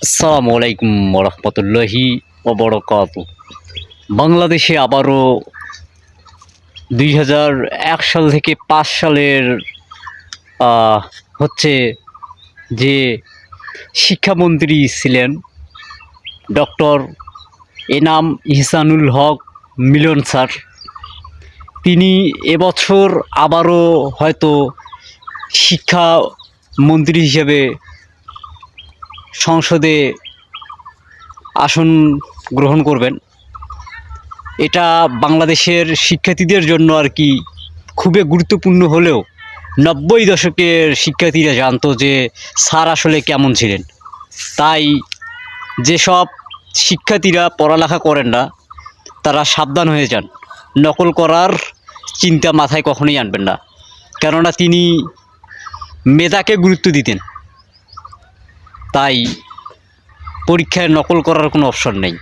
আসসালামু আলাইকুম রহমতুল্লাহি ওবরকাতু। বাংলাদেশে আবারও 2001 সাল থেকে 5 সালের হচ্ছে যে শিক্ষামন্ত্রী ছিলেন ডক্টর এনাম ইহসানুল হক মিলন স্যার, তিনি এবছর আবারও হয়তো শিক্ষামন্ত্রী হিসেবে সংসদে আসন গ্রহণ করবেন। এটা বাংলাদেশের শিক্ষার্থীদের জন্য আর কি খুবই গুরুত্বপূর্ণ হলেও 90 দশকের শিক্ষার্থীরা জানতো যে স্যার আসলে কেমন ছিলেন। তাই যেসব শিক্ষার্থীরা পড়ালেখা করেন না তারা সাবধান হয়ে যান, নকল করার চিন্তা মাথায় কখনোই আনবেন না, কেননা তিনি মেধাকে গুরুত্ব দিতেন। তাই পরীক্ষায় নকল করার কোনো অপশন নেই।